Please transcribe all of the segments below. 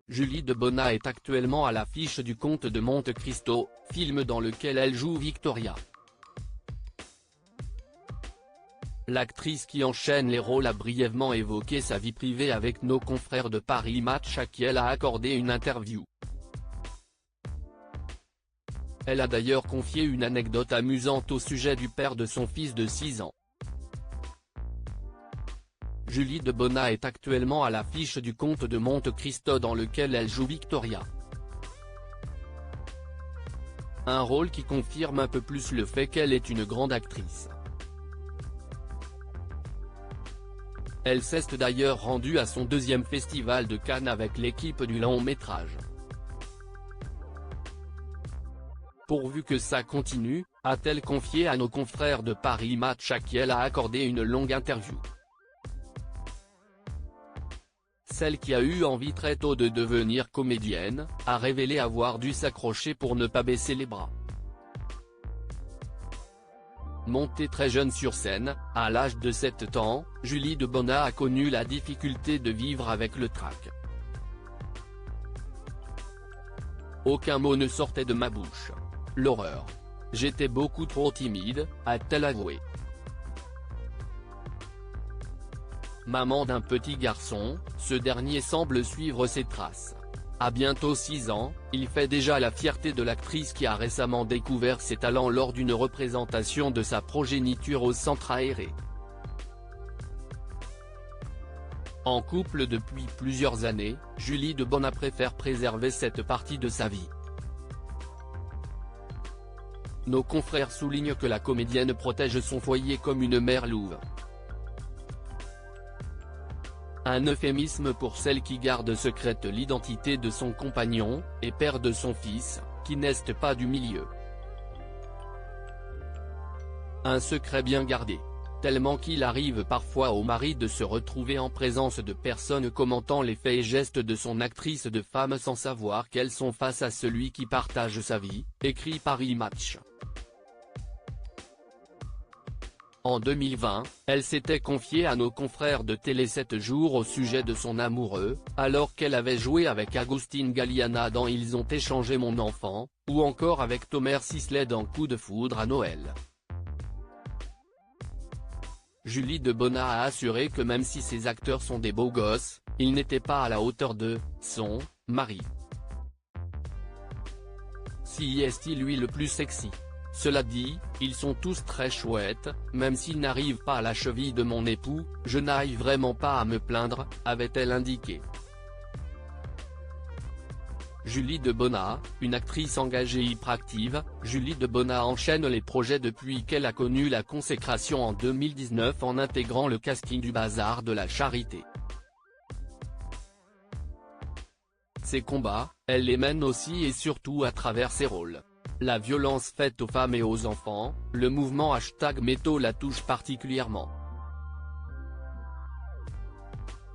Julie Debona est actuellement à l'affiche du Comte de Monte Cristo, film dans lequel elle joue Victoria. L'actrice qui enchaîne les rôles a brièvement évoqué sa vie privée avec nos confrères de Paris Match à qui elle a accordé une interview. Elle a d'ailleurs confié une anecdote amusante au sujet du père de son fils de 6 ans. Julie Debona est actuellement à l'affiche du Comte de Monte Cristo dans lequel elle joue Victoria. Un rôle qui confirme un peu plus le fait qu'elle est une grande actrice. Elle s'est d'ailleurs rendue à son 2e festival de Cannes avec l'équipe du long métrage. Pourvu que ça continue, a-t-elle confié à nos confrères de Paris Match à qui elle a accordé une longue interview. Celle qui a eu envie très tôt de devenir comédienne, a révélé avoir dû s'accrocher pour ne pas baisser les bras. Montée très jeune sur scène, à l'âge de 7 ans, Julie Debona a connu la difficulté de vivre avec le trac. Aucun mot ne sortait de ma bouche. L'horreur. J'étais beaucoup trop timide, a-t-elle avoué. Maman d'un petit garçon, ce dernier semble suivre ses traces. À bientôt 6 ans, il fait déjà la fierté de l'actrice qui a récemment découvert ses talents lors d'une représentation de sa progéniture au centre aéré. En couple depuis plusieurs années, Julie Debona préfère préserver cette partie de sa vie. Nos confrères soulignent que la comédienne protège son foyer comme une mère louve. Un euphémisme pour celle qui garde secrète l'identité de son compagnon, et père de son fils, qui n'est pas du milieu. Un secret bien gardé. Tellement qu'il arrive parfois au mari de se retrouver en présence de personnes commentant les faits et gestes de son actrice de femme sans savoir qu'elles sont face à celui qui partage sa vie, écrit Paris Match. En 2020, elle s'était confiée à nos confrères de Télé 7 jours au sujet de son amoureux, alors qu'elle avait joué avec Agustin Galliana dans Ils ont échangé mon enfant, ou encore avec Thomas Sisley dans Coup de foudre à Noël. Julie Debona a assuré que même si ces acteurs sont des beaux gosses, ils n'étaient pas à la hauteur de son mari. Si est-il lui le plus sexy? Cela dit, ils sont tous très chouettes, même s'ils n'arrivent pas à la cheville de mon époux, je n'arrive vraiment pas à me plaindre, avait-elle indiqué. Julie Debona, une actrice engagée hyperactive, Julie Debona enchaîne les projets depuis qu'elle a connu la consécration en 2019 en intégrant le casting du Bazar de la Charité. Ses combats, elle les mène aussi et surtout à travers ses rôles. La violence faite aux femmes et aux enfants, le mouvement #Métaux la touche particulièrement.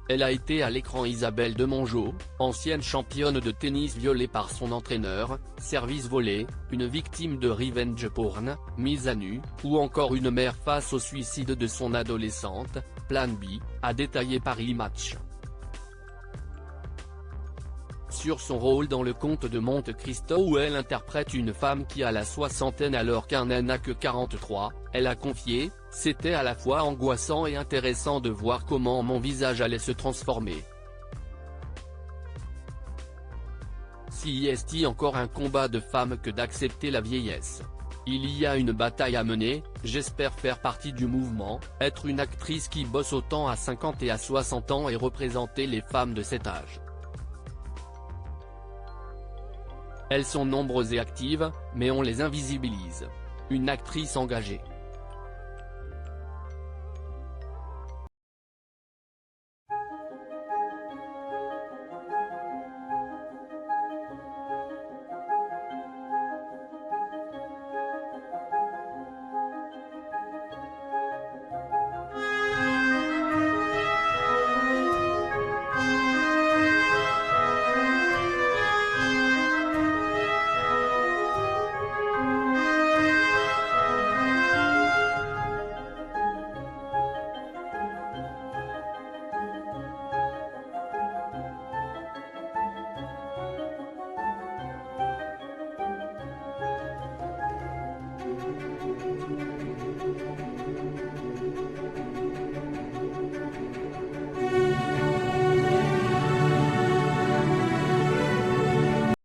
Elle a été à l'écran Isabelle Demongeot, ancienne championne de tennis violée par son entraîneur, service volé, une victime de revenge porn, mise à nu, ou encore une mère face au suicide de son adolescente, Plan B, a détaillé Paris Match. Sur son rôle dans le Comte de Monte Cristo où elle interprète une femme qui a la soixantaine alors qu'un nain n'a que 43, elle a confié « C'était à la fois angoissant et intéressant de voir comment mon visage allait se transformer. Si est-il encore un combat de femme que d'accepter la vieillesse. Il y a une bataille à mener, j'espère faire partie du mouvement, être une actrice qui bosse autant à 50 et à 60 ans et représenter les femmes de cet âge. Elles sont nombreuses et actives, mais on les invisibilise. Une actrice engagée.